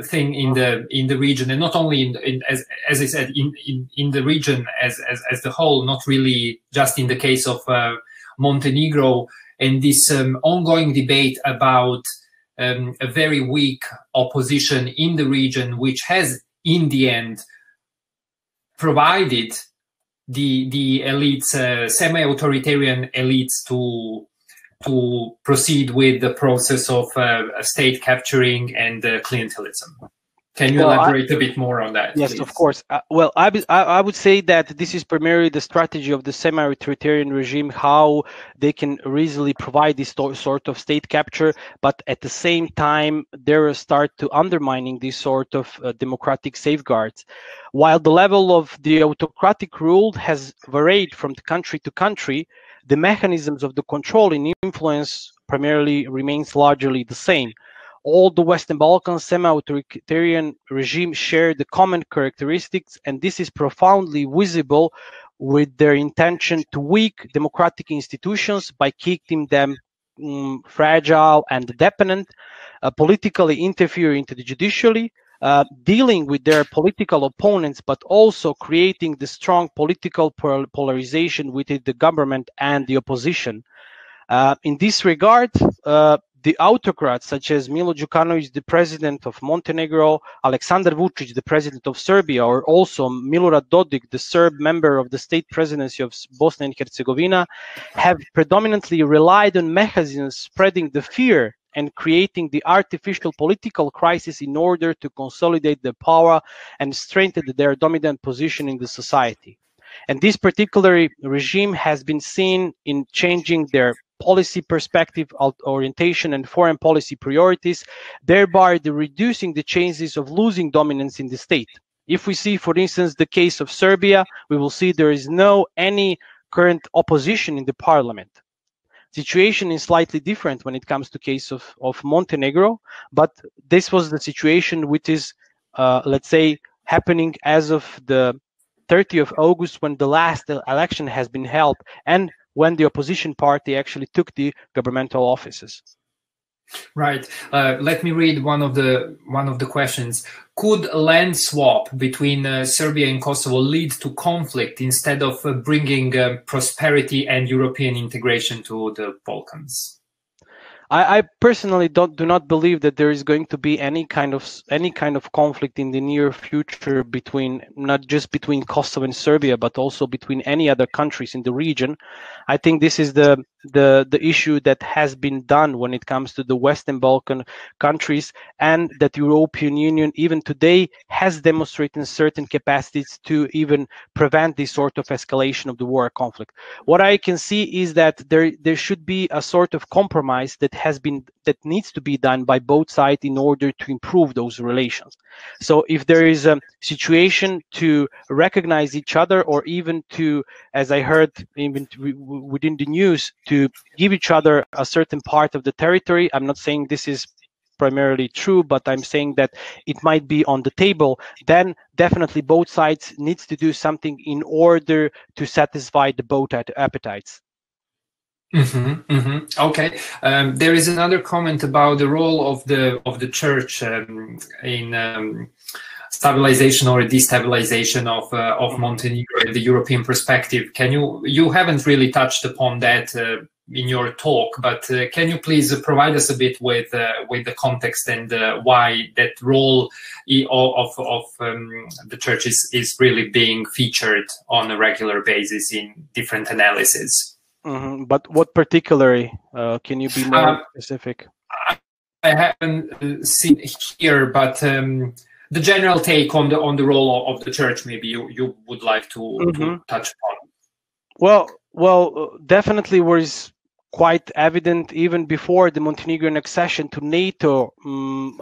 thing in the region, and not only as I said in the region as the whole, not really just in the case of Montenegro. And this ongoing debate about a very weak opposition in the region, which has in the end provided the elites, semi-authoritarian elites, to proceed with the process of state capturing and clientelism. Can you elaborate a bit more on that? Yes, please? of course. Well, I would say that this is primarily the strategy of the semi-authoritarian regime, how they can easily provide this sort of state capture, but at the same time, they start to undermining these sort of democratic safeguards. While the level of the autocratic rule has varied from country to country, the mechanisms of the control and influence primarily remains largely the same. All the Western Balkans semi-authoritarian regimes share the common characteristics, and this is profoundly visible with their intention to weaken democratic institutions by keeping them fragile and dependent, politically interfere into the judiciary, dealing with their political opponents, but also creating the strong political polarization within the government and the opposition. In this regard, the autocrats such as Milo Đukanović, the president of Montenegro, Aleksandar Vučić, the president of Serbia, or also Milorad Dodik, the Serb member of the state presidency of Bosnia and Herzegovina, have predominantly relied on mechanisms spreading the fear and creating the artificial political crisis in order to consolidate their power and strengthen their dominant position in the society. And this particular regime has been seen in changing their policy perspective, orientation, and foreign policy priorities, thereby reducing the chances of losing dominance in the state. If we see, for instance, the case of Serbia, we will see there is any current opposition in the parliament. Situation is slightly different when it comes to case of Montenegro, but this was the situation which is, let's say, happening as of the 30th of August, when the last election has been held and when the opposition party actually took the governmental offices. Right. Let me read one of the questions. Could a land swap between Serbia and Kosovo lead to conflict instead of bringing prosperity and European integration to the Balkans? I personally do not believe that there is going to be any kind of conflict in the near future between, not just between Kosovo and Serbia, but also between any other countries in the region. I think this is the issue that has been done when it comes to the Western Balkan countries, and that European Union even today has demonstrated certain capacities to even prevent this sort of escalation of the war conflict. What I can see is that there should be a sort of compromise that needs to be done by both sides in order to improve those relations. So if there is a situation to recognize each other, or even to, as I heard even within the news, to give each other a certain part of the territory, I'm not saying this is primarily true, but I'm saying that it might be on the table, then definitely both sides needs to do something in order to satisfy the both appetites. Okay. There is another comment about the role of the church in stabilization or destabilization of Montenegro in the European perspective. You haven't really touched upon that in your talk, but can you please provide us a bit with the context and why that role of the church is really being featured on a regular basis in different analyses? But what particularly? Can you be more specific? I haven't seen here, but the general take on the role of the church, maybe you would like to touch upon. Well, definitely was quite evident even before the Montenegrin accession to NATO.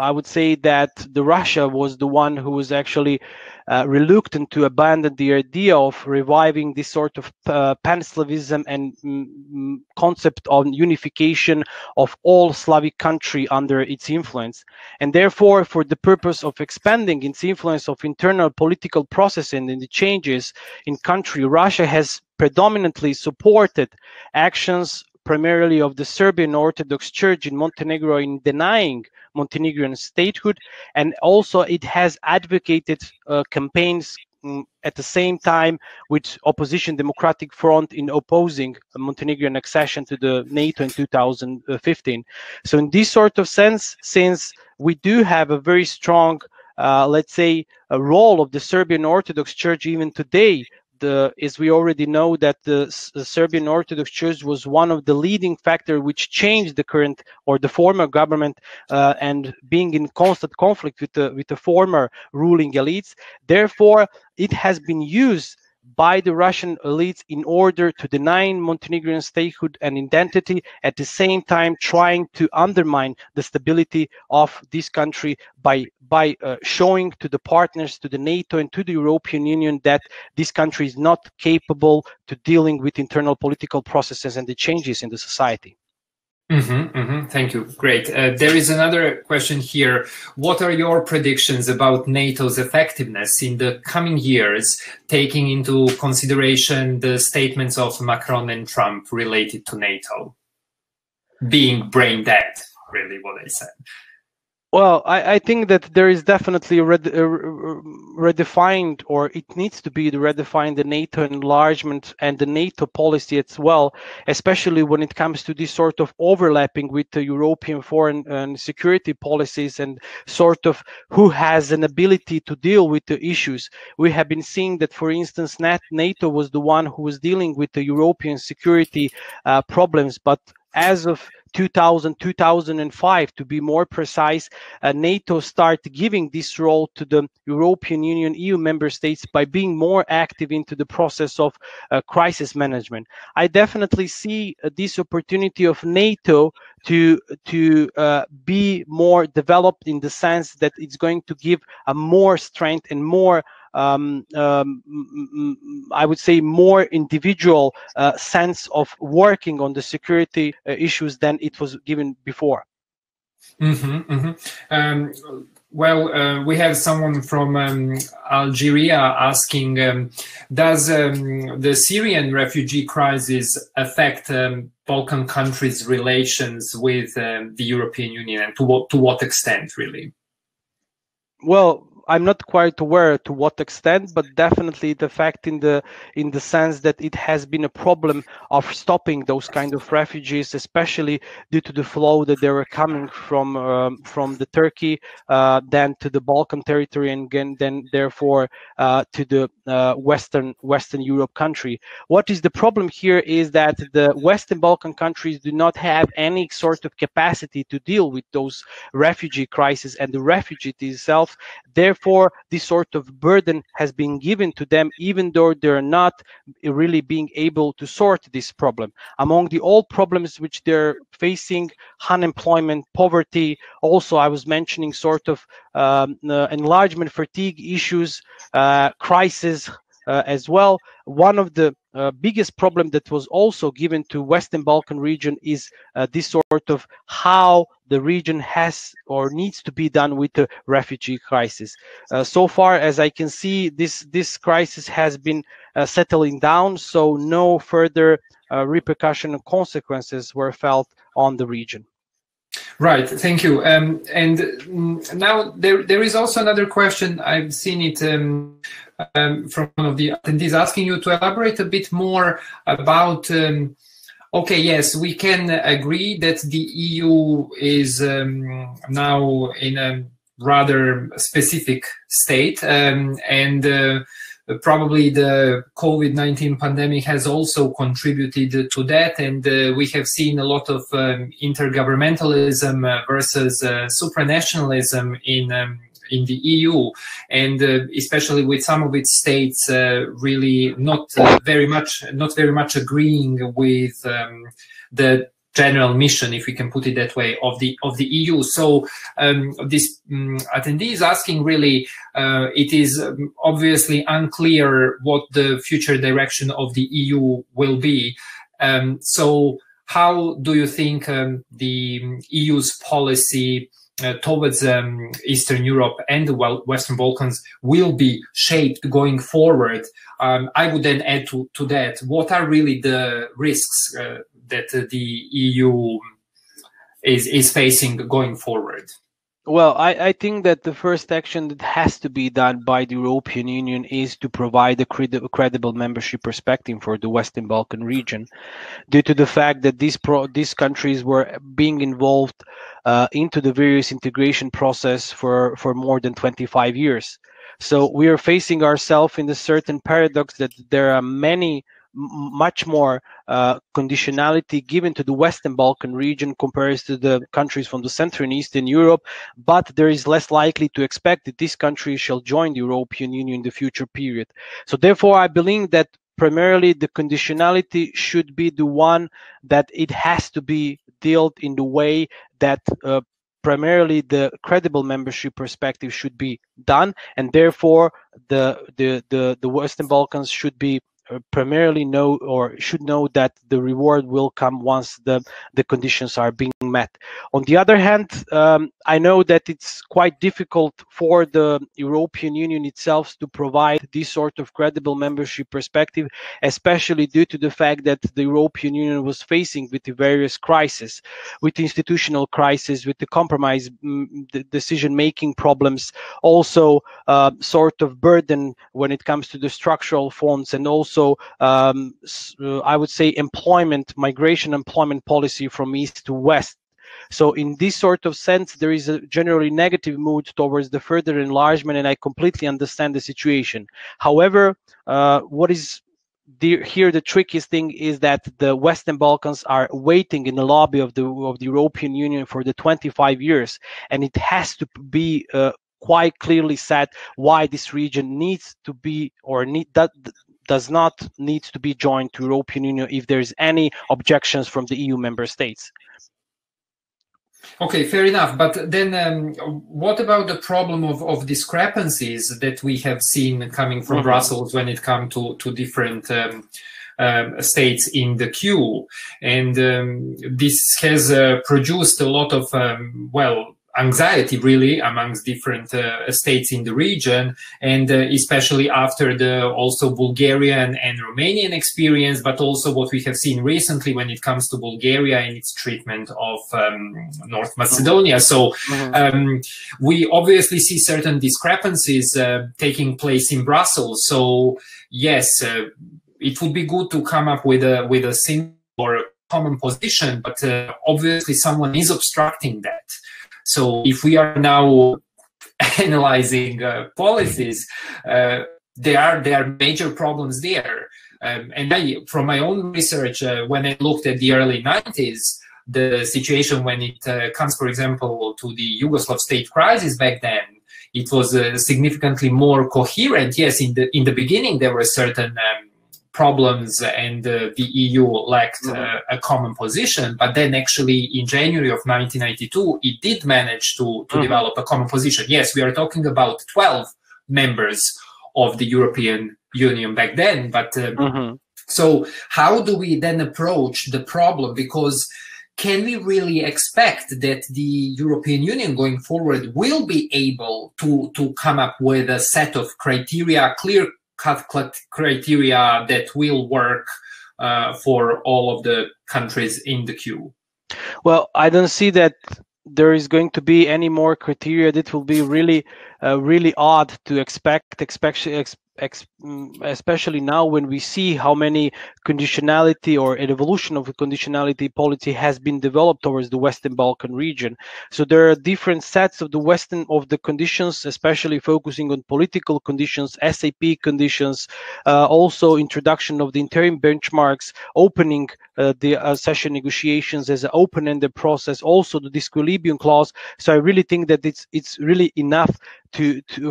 I would say that Russia was the one who was actually reluctant to abandon the idea of reviving this sort of pan-Slavism and concept of unification of all Slavic country under its influence. And therefore, for the purpose of expanding its influence of internal political processing and the changes in country, Russia has predominantly supported actions primarily of the Serbian Orthodox Church in Montenegro in denying Montenegrin statehood, and also it has advocated campaigns at the same time with opposition Democratic Front in opposing Montenegrin accession to the NATO in 2015. So in this sort of sense, since we do have a very strong, let's say, a role of the Serbian Orthodox Church even today, as we already know that the Serbian Orthodox Church was one of the leading factors which changed the current or the former government and being in constant conflict with the former ruling elites. Therefore, it has been used by the Russian elites in order to deny Montenegrin statehood and identity, at the same time trying to undermine the stability of this country by showing to the partners, to the NATO and to the European Union, that this country is not capable to dealing with internal political processes and the changes in the society. Thank you. Great. There is another question here. What are your predictions about NATO's effectiveness in the coming years, taking into consideration the statements of Macron and Trump related to NATO? Being brain dead, really what they said. Well, I think that there is definitely redefined, or it needs to be redefined, the NATO enlargement and the NATO policy as well, especially when it comes to this sort of overlapping with the European foreign and security policies and sort of who has an ability to deal with the issues. We have been seeing that, for instance, NATO was the one who was dealing with the European security problems, but as of 2005, to be more precise, NATO started giving this role to the European Union, EU member states, by being more active into the process of crisis management. I definitely see this opportunity of NATO to be more developed, in the sense that it's going to give a more strength and more I would say, more individual sense of working on the security issues than it was given before. Well, we have someone from Algeria asking, does the Syrian refugee crisis affect Balkan countries' relations with the European Union, and to what extent, really? Well, I'm not quite aware to what extent, but definitely the fact in the sense that it has been a problem of stopping those kind of refugees, especially due to the flow that they were coming from the Turkey, then to the Balkan territory, and again, then therefore to the Western Europe country. What is the problem here is that the Western Balkan countries do not have any sort of capacity to deal with those refugee crises and the refugee itself. Therefore, this sort of burden has been given to them, even though they're not really being able to sort this problem. Among the all problems which they're facing, unemployment, poverty, also I was mentioning sort of enlargement fatigue issues, crisis as well. One of the biggest problem that was also given to Western Balkan region is this sort of how the region has or needs to be done with the refugee crisis. So far as I can see, this crisis has been settling down, so no further repercussion and consequences were felt on the region. Right, thank you. And now there is also another question. I've seen it from one of the attendees asking you to elaborate a bit more about, okay, yes, we can agree that the EU is now in a rather specific state, and probably the COVID-19 pandemic has also contributed to that, and we have seen a lot of intergovernmentalism versus supranationalism in the EU, and especially with some of its states really not very much agreeing with the general mission, if we can put it that way, of the EU. So this attendee is asking, really, it is obviously unclear what the future direction of the EU will be. So how do you think the EU's policy towards Eastern Europe and the Western Balkans will be shaped going forward? I would then add to that, what are really the risks that the EU is facing going forward? Well, I think that the first action that has to be done by the European Union is to provide a credible membership perspective for the Western Balkan region, due to the fact that these countries were being involved into the various integration process for more than 25 years. So we are facing ourselves in a certain paradox that there are much more conditionality given to the Western Balkan region compared to the countries from the Central and Eastern Europe, but there is less likely to expect that these countries shall join the European Union in the future period. So therefore, I believe that primarily the conditionality should be the one that it has to be dealt in the way that primarily the credible membership perspective should be done, and therefore the Western Balkans should be primarily should know that the reward will come once the conditions are being met. On the other hand, I know that it's quite difficult for the European Union itself to provide this sort of credible membership perspective, especially due to the fact that the European Union was facing with the various crises, with the institutional crisis, with the compromise decision-making problems, also sort of burden when it comes to the structural funds, and also I would say migration employment policy from east to west. So in this sort of sense, there is a generally negative mood towards the further enlargement, and I completely understand the situation. However, what is here the trickiest thing is that the Western Balkans are waiting in the lobby of the European Union for the 25 years, and it has to be quite clearly said why this region needs to be does not need to be joined to European Union if there's any objections from the EU member states. Okay, fair enough. But then what about the problem of discrepancies that we have seen coming from Brussels when it comes to different states in the queue? And this has produced a lot of, well, anxiety really amongst different states in the region, and especially after the also Bulgarian and Romanian experience, but also what we have seen recently when it comes to Bulgaria and its treatment of North Macedonia. So we obviously see certain discrepancies taking place in Brussels. So yes, it would be good to come up with a single or a common position, but obviously someone is obstructing that. So if we are now analyzing policies, there are major problems there. And from my own research, when I looked at the early 90s, the situation when it comes, for example, to the Yugoslav state crisis back then, it was significantly more coherent. Yes, in the beginning, there were certain problems and the EU lacked a common position, but then actually in January of 1992 it did manage to develop a common position. Yes, we are talking about 12 members of the European Union back then, but so how do we then approach the problem? Because can we really expect that the European Union going forward will be able to come up with a set of criteria, clear criteria that will work for all of the countries in the queue? Well, I don't see that there is going to be any more criteria. That will be really, really odd to expect, especially now when we see how many conditionality or an evolution of a conditionality policy has been developed towards the Western Balkan region. So there are different sets of the conditions, especially focusing on political conditions, SAP conditions, also introduction of the interim benchmarks, opening the accession negotiations as an open-ended process, also the disequilibrium clause. So I really think that it's really enough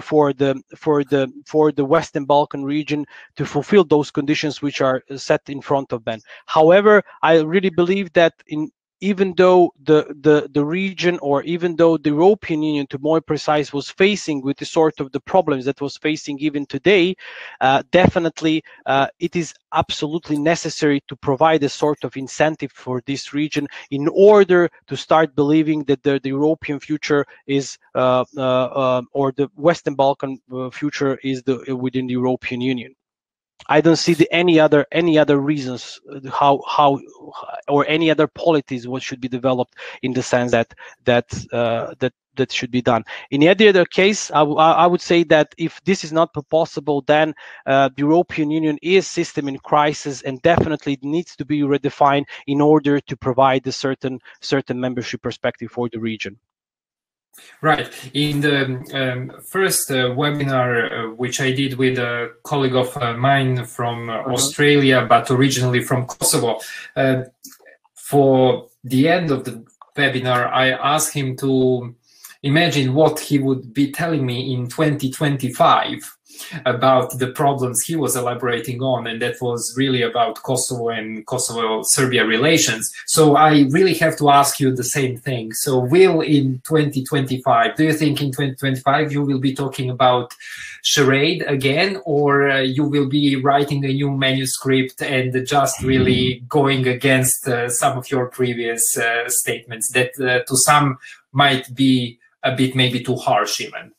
for the Western Balkan region to fulfill those conditions which are set in front of them. However, I really believe that even though the region, or even though the European Union, to be more precise, was facing with the sort of the problems that was facing even today, definitely it is absolutely necessary to provide a sort of incentive for this region in order to start believing that the European future is or the Western Balkan future is within the European Union. I don't see any other reasons how or any other policies what should be developed in the sense that should be done. In any other case, I would say that if this is not possible, then the European Union is system in crisis, and definitely it needs to be redefined in order to provide a certain membership perspective for the region. Right. In the first webinar, which I did with a colleague of mine from Australia, but originally from Kosovo, for the end of the webinar, I asked him to imagine what he would be telling me in 2025 about the problems he was elaborating on, and that was really about Kosovo and Kosovo-Serbia relations. So I really have to ask you the same thing. So will in 2025, do you think in 2025 you will be talking about charade again, or you will be writing a new manuscript and just really going against some of your previous statements that to some might be a bit maybe too harsh even?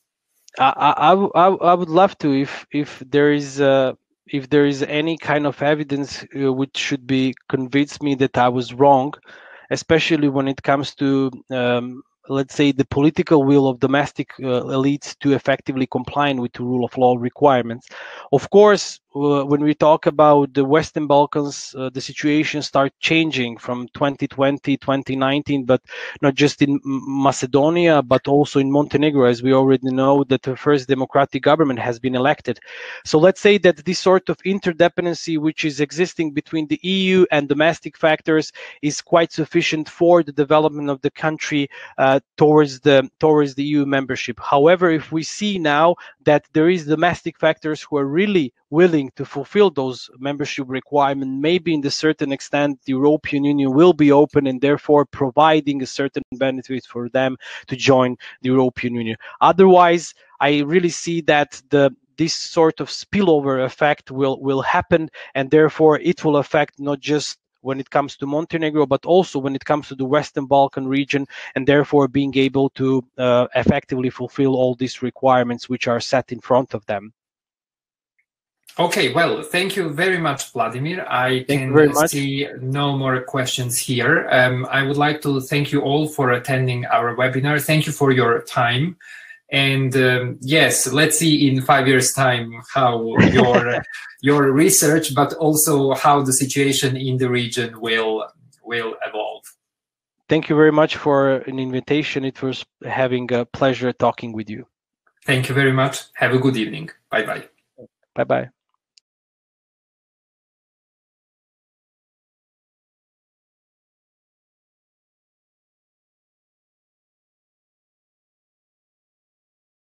I would love to, if there is any kind of evidence which should be convince me that I was wrong, especially when it comes to let's say the political will of domestic elites to effectively comply with the rule of law requirements. Of course, when we talk about the Western Balkans, the situation started changing from 2020, 2019, but not just in Macedonia, but also in Montenegro, as we already know that the first democratic government has been elected. So let's say that this sort of interdependency which is existing between the EU and domestic factors is quite sufficient for the development of the country towards the EU membership. However, if we see now that there is domestic factors who are really willing to fulfill those membership requirements, maybe in a certain extent the European Union will be open and therefore providing a certain benefit for them to join the European Union. Otherwise, I really see that this sort of spillover effect will happen, and therefore it will affect not just when it comes to Montenegro, but also when it comes to the Western Balkan region, and therefore being able to effectively fulfill all these requirements which are set in front of them. Okay, well, thank you very much, Vladimir. I can see no more questions here. I would like to thank you all for attending our webinar. Thank you for your time. And yes, let's see in 5 years' time how your research, but also how the situation in the region will evolve. Thank you very much for an invitation. It was having a pleasure talking with you. Thank you very much. Have a good evening. Bye-bye. Bye-bye.